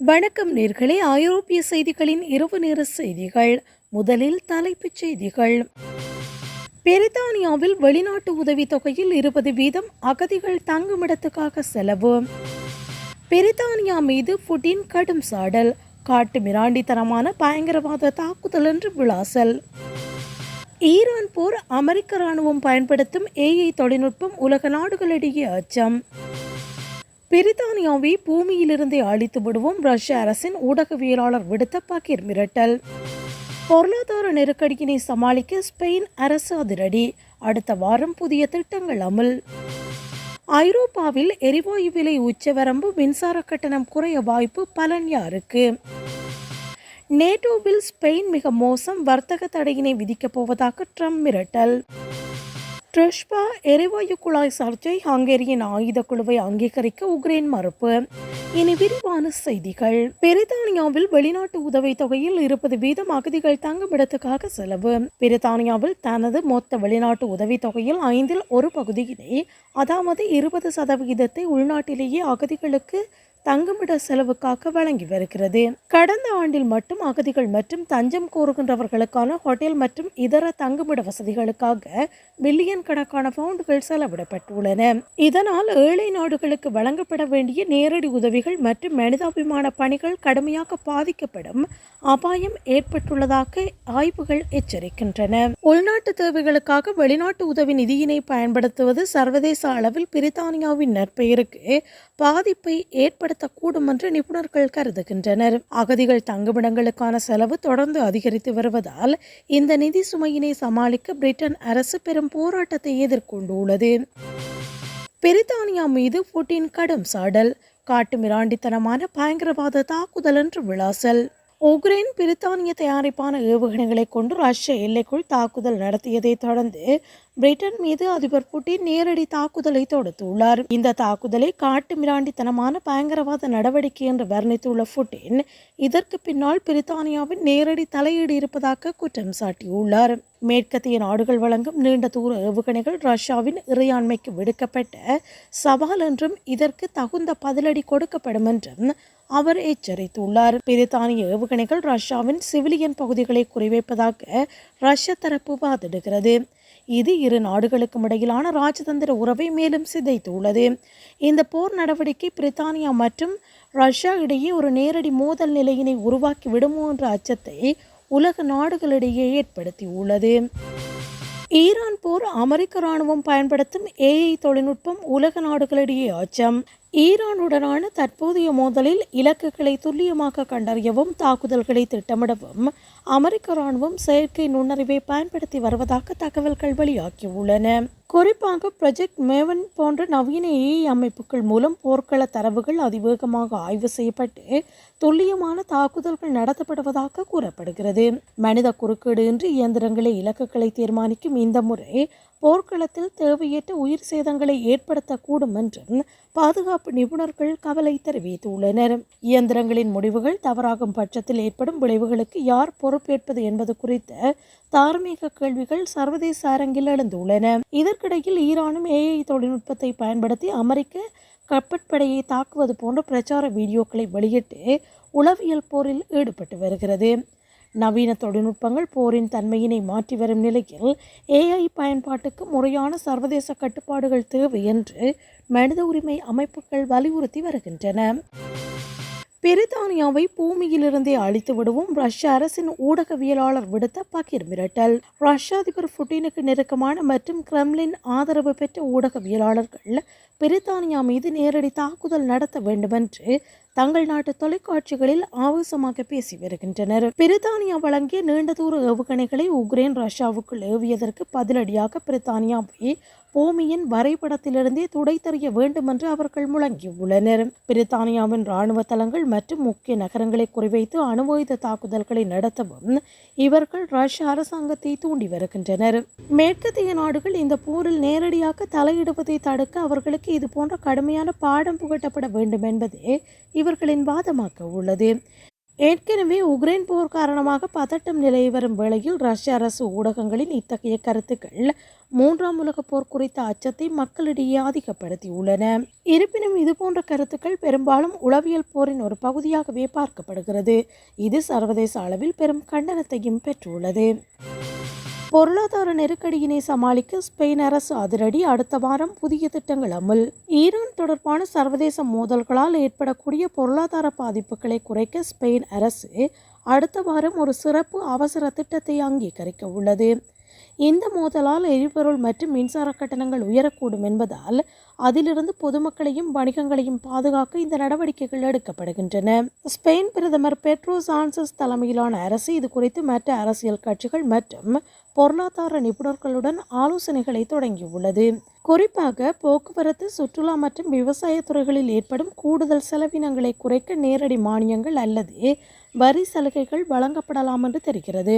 வணக்கம் நேர்களே, ஐரோப்பிய செய்திகளின் இரவு நேர செய்திகள். முதலில் தலைப்புச் செய்திகள். பிரித்தானியாவில் வெளிநாட்டு உதவித்தொகையில் 20% அகதிகள் தங்குமிடத்துக்காக செலவு. பிரித்தானியா மீது புட்டின் கடும் சாடல். காட்டு மிராண்டித்தனமான பயங்கரவாத தாக்குதல் என்று விளாசல். ஈரான் போர், அமெரிக்க ராணுவம் பயன்படுத்தும் AI தொழில்நுட்பம் உலக நாடுகளிடையே அச்சம். பிரித்தானியாவை பூமியிலிருந்தே அழித்து விடுவோம், ரஷ்ய அரசின் ஊடகவியலாளர் விடுத்த பகீர் மிரட்டல். பொருளாதார நெருக்கடியினை சமாளிக்க ஸ்பெயின் அரசு அதிரடி. அடுத்த வாரம் புதிய திட்டங்கள் அமல். ஐரோப்பாவில் எரிவாயு விலை உச்சவரம்பு, மின்சார கட்டணம் குறைய வாய்ப்பு, பலன் யாருக்கு? நேட்டோவில் ஸ்பெயின் மிக மோசம், வர்த்தக தடையினை விதிக்கப் போவதாக ட்ரம்ப் மிரட்டல். ட்ருஷ்பா எரிவாயு குழாய் சர்ச்சை, ஹங்கேரியின் ஆயுத குழுவை அங்கீகரிக்க உக்ரைன் மறுப்பு. இனி விரிவான செய்திகள். பிரித்தானியாவில் வெளிநாட்டு உதவித்தொகையில் 20% அகதிகள் தங்குமிடத்துக்காக செலவு. பிரித்தானியாவில் தனது மொத்த வெளிநாட்டு உதவித்தொகையில் 1/5 பகுதியினை, அதாவது 20% உள்நாட்டிலேயே அகதிகளுக்கு தங்குமிட செலவுக்காக வழங்கி வருகிறது. கடந்த ஆண்டில் மட்டும் அகதிகள் மற்றும் தஞ்சம் கோருகின்றவர்களுக்கான ஹோட்டல் மற்றும் இதர தங்குமிட வசதிகளுக்காக பில்லியன் கணக்கான பவுண்டுகள் செலவிடப்பட்டுள்ளன. இதனால் ஏழை நாடுகளுக்கு வழங்கப்பட வேண்டிய நேரடி உதவிகள் மற்றும் மனிதாபிமான பணிகள் கடுமையாக பாதிக்கப்படும் அபாயம் ஏற்பட்டுள்ளதாக ஆய்வுகள் எச்சரிக்கின்றன. உள்நாட்டு தேவைகளுக்காக வெளிநாட்டு உதவி நிதியினை பயன்படுத்துவது சர்வதேச அளவில் பிரித்தானியாவின் நற்பெயருக்கு பாதிப்பை ஏற்படுத்தக்கூடும் என்று நிபுணர்கள் கருதுகின்றனர். அகதிகள் தங்குமிடங்களுக்கான செலவு தொடர்ந்து அதிகரித்து வருவதால் இந்த நிதி சுமையினை சமாளிக்க பிரிட்டன் அரசு பெரும் போராட்டத்தை எதிர்கொண்டுள்ளது. பிரித்தானியா மீது புட்டின் கடும் சாடல். காட்டு மிராண்டித்தனமான பயங்கரவாத தாக்குதல் என்று விளாசல். உக்ரைன் பிரித்தானிய தயாரிப்பான ஏவுகணைகளை கொண்டு ரஷ்ய எல்லைக்குள் தாக்குதல் நடத்தியதை தொடர்ந்து பிரிட்டன் மீது அதிபர் புட்டின் நேரடி தாக்குதலை தொடுத்துள்ளார். இந்த தாக்குதலை காட்டு மிராண்டித்தனமான பயங்கரவாத நடவடிக்கை என்று வர்ணித்துள்ள புட்டின், இதற்கு பின்னால் பிரித்தானியாவின் நேரடி தலையீடு இருப்பதாக குற்றம் சாட்டியுள்ளார். மேற்கத்திய நாடுகள் வழங்கும் நீண்ட தூர ஏவுகணைகள் ரஷ்யாவின் இறையாண்மைக்கு விடுக்கப்பட்ட சவால் என்றும் இதற்கு தகுந்த பதிலடி கொடுக்கப்படும் என்றும் அவர் எச்சரித்துள்ளார். பிரித்தானிய ஏவுகணைகள் ரஷ்யாவின் சிவிலியன் பகுதிகளை குறிவைப்பதாக ரஷ்ய தரப்பு வாதிடுகிறது. இது இரு நாடுகளுக்கும் இடையிலான ராஜதந்திர உறவை மேலும் சிதைத்துள்ளது. இந்த போர் நடவடிக்கை பிரித்தானியா மற்றும் ரஷ்யா இடையே ஒரு நேரடி மோதல் நிலையினை உருவாக்கி விடுமோ என்ற அச்சத்தை உலக நாடுகளிடையே ஏற்படுத்தியுள்ளது. ஈரான் போர், அமெரிக்க ராணுவம் பயன்படுத்தும் AI தொழில்நுட்பம் உலக நாடுகளிடையே அச்சம். ஈரானுடனான தற்போதைய மோதலில் இலக்குகளை துல்லியமாக கண்டறியவும் தாக்குதல்களை திட்டமிடவும் அமெரிக்க ராணுவம் செயற்கை நுண்ணறிவை பயன்படுத்தி வருவதாக தகவல்கள் வெளியாகியுள்ளன. குறிப்பாக ப்ராஜெக்ட் மேவன் போன்ற நவீன AI அமைப்புகள் மூலம் போர்க்கள தரவுகள் அதிவேகமாக ஆய்வு செய்யப்பட்டு துல்லியமான தாக்குதல்கள் நடத்தப்படுவதாக கூறப்படுகிறது. மனித குறுக்கீடு இன்றி இயந்திரங்களை இலக்குகளை தீர்மானிக்கும் இந்த முறை போர்க்களத்தில் தேவையற்ற உயிர் சேதங்களை ஏற்படுத்தக்கூடும் என்றும் பாதுகாப்பு நிபுணர்கள் கவலை தெரிவித்துள்ளனர். இயந்திரங்களின் முடிவுகள் தவறாகும் பட்சத்தில் ஏற்படும் விளைவுகளுக்கு யார் பொறுப்பேற்பது என்பது குறித்த தார்மீக கேள்விகள் சர்வதேச அரங்கில் எழுந்துள்ளன. இதற்கிடையில் ஈரானும் AI தொழில்நுட்பத்தை பயன்படுத்தி அமெரிக்க கப்பற்படையை தாக்குவது போன்ற பிரச்சார வீடியோக்களை வெளியிட்டு உளவியல் போரில் ஈடுபட்டு வருகிறது. நவீன தொழில்நுட்பங்கள் போரின் தன்மையினை மாற்றி வரும் நிலையில் AI பயன்பாட்டுக்கு முறையான சர்வதேச கட்டுப்பாடுகள் தேவை என்று மனித உரிமை அமைப்புகள் வலியுறுத்தி வருகின்றன. பிரித்தானியாவை பூமியிலிருந்தே அழித்து விடுவோம், ரஷ்ய அரசின் ஊடகவியலாளர் விடுத்த பகீர் மிரட்டல். ரஷ்ய அதிபர் புட்டினுக்கு நெருக்கமான மற்றும் கிரெம்லின் ஆதரவு பெற்ற ஊடகவியலாளர்கள் பிரித்தானியா மீது நேரடி தாக்குதல் நடத்த வேண்டுமென்று தங்கள் நாட்டு தொலைக்காட்சிகளில் ஆவேசமாக பேசி வருகின்றனர். பிரித்தானியா வழங்கிய நீண்ட தூர ஏவுகணைகளை உக்ரைன் ரஷ்யாவுக்குள் ஏவியதற்கு பதிலடியாக பிரித்தானியாவை பூமியின் வரைபடத்திலிருந்தே துடைத்தறிய வேண்டும் என்று அவர்கள் முழங்கியுள்ளனர். பிரித்தானியாவின் இராணுவ தளங்கள் மற்றும் முக்கிய நகரங்களை குறிவைத்து அணுவாயுத தாக்குதல்களை நடத்தவும் இவர்கள் ரஷ்ய அரசாங்கத்தை தூண்டி வருகின்றனர். மேற்கத்திய நாடுகள் இந்த போரில் நேரடியாக தலையிடுவதை தடுக்க அவர்களுக்கு இது போன்ற கடுமையான பாடம் புகட்டப்பட வேண்டும் என்பதே இவர்களின் வாதமாக உள்ளது. ஏற்கனவே உக்ரைன் போர் காரணமாக பதட்டம் நிலவி வரும் வேளையில் ரஷ்ய அரசு ஊடகங்களின் இத்தகைய கருத்துக்கள் மூன்றாம் உலகப் போர் குறித்த அச்சத்தை மக்களிடையே அதிகப்படுத்தியுள்ளன. இருப்பினும் இதுபோன்ற கருத்துக்கள் பெரும்பாலும் உளவியல் போரின் ஒரு பகுதியாகவே பார்க்கப்படுகிறது. இது சர்வதேச அளவில் பெரும் கண்டனத்தையும் பெற்றுள்ளது. பொருளாதார நெருக்கடியினை சமாளிக்க ஸ்பெயின் அரசு அதிரடி, அடுத்த வாரம் புதிய திட்டங்கள் அமல். ஈரான் தொடர்பான சர்வதேச மோதல்களால் ஏற்படக்கூடிய பொருளாதார பாதிப்புகளை குறைக்க ஸ்பெயின் அரசு அடுத்த வாரம் ஒரு சிறப்பு அவசர திட்டத்தை அங்கீகரிக்க உள்ளது. இந்த மோதலால் எரிபொருள் மற்றும் மின்சார கட்டணங்கள் உயரக்கூடும் என்பதால் அதிலிருந்து பொதுமக்களையும் வணிகங்களையும் பாதுகாக்க இந்த நடவடிக்கைகள் எடுக்கப்படுகின்றன. ஸ்பெயின் பிரதமர் பெட்ரோ சான்சஸ் தலைமையிலான அரசு இது குறித்து மற்ற அரசியல் கட்சிகள் மற்றும் பொருளாதார நிபுணர்களுடன் ஆலோசனைகளை தொடங்கியுள்ளது. குறிப்பாக போக்குவரத்து, சுற்றுலா மற்றும் விவசாய துறைகளில் ஏற்படும் கூடுதல் செலவினங்களை குறைக்க நேரடி மானியங்கள் அல்லது வரி சலுகைகள் வழங்கப்படலாம் என்று தெரிகிறது.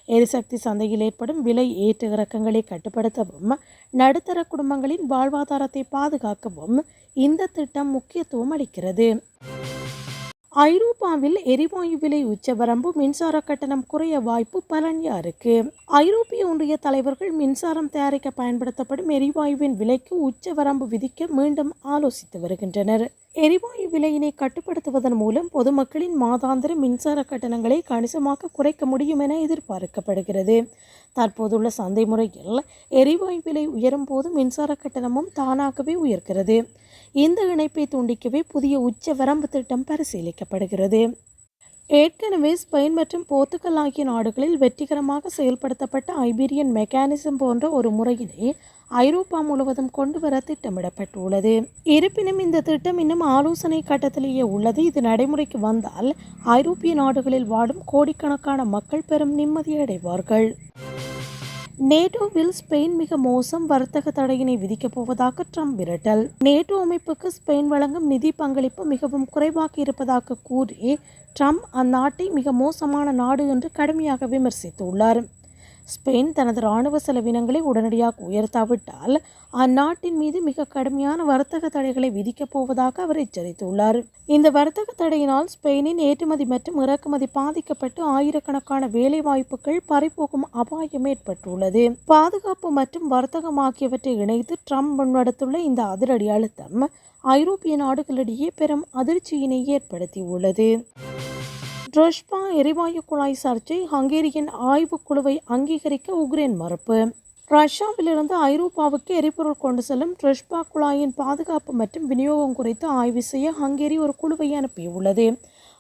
எரிசக்தி சந்தையில் ஏற்படும் விலை ஏற்ற இறக்கங்களை கட்டுப்படுத்தவும் நடுத்தர குடும்பங்களின் வாழ்வாதாரத்தை பாதுகாக்கவும் இந்த திட்டம் முக்கியத்துவம் அளிக்கிறது. ஐரோப்பாவில் எரிவாயு விலை உச்சவரம்பு, மின்சார கட்டணம் குறைய வாய்ப்பு, பலன் யாருக்கு? ஐரோப்பிய ஒன்றிய தலைவர்கள் மின்சாரம் தயாரிக்க பயன்படுத்தப்படும் எரிவாயுவின் விலைக்கு உச்சவரம்பு விதிக்க மீண்டும் ஆலோசித்து வருகின்றனர். எரிவாயு விலையினை கட்டுப்படுத்துவதன் மூலம் பொதுமக்களின் மாதாந்திர மின்சார கட்டணங்களை கணிசமாக குறைக்க முடியும் என எதிர்பார்க்கப்படுகிறது. தற்போதுள்ள சந்தை முறையில் எரிவாயு விலை உயரும் போது மின்சார கட்டணமும் தானாகவே உயர்கிறது. இந்த இணைப்பை துண்டிக்கவே புதிய உச்ச வரம்பு திட்டம் பரிசீலிக்கப்படுகிறது. ஏற்கனவே ஸ்பெயின் மற்றும் போர்த்துகல் ஆகிய நாடுகளில் வெற்றிகரமாக செயல்படுத்தப்பட்ட ஐபீரியன் மெக்கானிசம் போன்ற ஒரு முறையினை ஐரோப்பா முழுவதும் கொண்டு வர திட்டமிடப்பட்டுள்ளது. இருப்பினும் இந்த திட்டம் இன்னும் ஆலோசனை கட்டத்திலேயே உள்ளது. இது நடைமுறைக்கு வந்தால் ஐரோப்பிய நாடுகளில் வாழும் கோடிக்கணக்கான மக்கள் பெரும் நிம்மதியடைவார்கள். நேட்டோவில் ஸ்பெயின் மிக மோசம், வர்த்தக தடையினை விதிக்கப் போவதாக ட்ரம்ப் மிரட்டல். நேட்டோ அமைப்புக்கு ஸ்பெயின் வழங்கும் நிதி பங்களிப்பு மிகவும் குறைவாக இருப்பதாக கூறி ட்ரம்ப் அந்நாட்டை மிக மோசமான நாடு என்று கடுமையாக விமர்சித்துள்ளார். ஸ்பெயின் தனது இராணுவ செலவினங்களை உடனடியாக உயர்த்தாவிட்டால் அந்நாட்டின் மீது மிக கடுமையான வர்த்தக தடைகளை விதிக்கப் போவதாக அவர் எச்சரித்துள்ளார். இந்த வர்த்தக தடையினால் ஸ்பெயினின் ஏற்றுமதி மற்றும் இறக்குமதி பாதிக்கப்பட்டு ஆயிரக்கணக்கான வேலை வாய்ப்புகள் பறிபோகும் அபாயம் ஏற்பட்டுள்ளது. பாதுகாப்பு மற்றும் வர்த்தகம் ஆகியவற்றை இணைத்து ட்ரம்ப் முன்னெடுத்துள்ள இந்த அதிரடி அழுத்தம் ஐரோப்பிய நாடுகளிடையே பெரும் அதிர்ச்சியினை ஏற்படுத்தியுள்ளது. ட்ரஷ்பா எரிவாயு குழாய் சர்ச்சை, ஹங்கேரியின் ஆய்வுக்குழுவை அங்கீகரிக்க உக்ரைன் மறுப்பு. ரஷ்யாவிலிருந்து ஐரோப்பாவுக்கு எரிபொருள் கொண்டு செல்லும் ட்ரஷ்பா குழாயின் பாதுகாப்பு மற்றும் விநியோகம் குறித்து ஆய்வு செய்ய ஹங்கேரி ஒரு குழுவை அனுப்பியுள்ளது.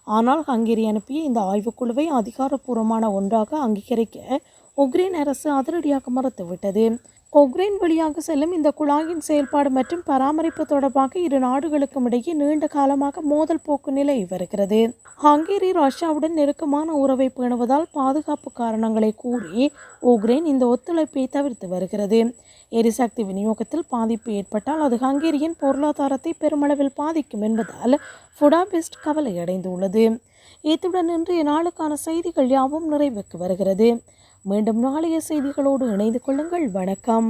ஆனால் ஹங்கேரி அனுப்பிய இந்த ஆய்வுக்குழுவை அதிகாரப்பூர்வமான ஒன்றாக அங்கீகரிக்க உக்ரைன் அரசு அதிரடியாக மறுத்துவிட்டது. உக்ரைன் வழியாக செல்லும் இந்த குழாயின் செயல்பாடு மற்றும் பராமரிப்பு தொடர்பாக இரு நாடுகளுக்கும் இடையே நீண்ட காலமாக மோதல் போக்கு நிலவி வருகிறது. ஹங்கேரி ரஷ்யாவுடன் நெருக்கமான உறவை பேணுவதால் பாதுகாப்பு காரணங்களை கூறி உக்ரைன் இந்த ஒத்துழைப்பை தவிர்த்து வருகிறது. எரிசக்தி விநியோகத்தில் பாதிப்பு ஏற்பட்டால் அது ஹங்கேரியின் பொருளாதாரத்தை பெருமளவில் பாதிக்கும் என்பதால் புடாபெஸ்ட் கவலையடைந்துள்ளது. இத்துடன் இன்றைய நாளுக்கான செய்திகள் யாவும் நிறைவுக்கு வருகிறது. மீண்டும் நாளைய செய்திகளோடு இணைந்து கொள்ளுங்கள். வணக்கம்.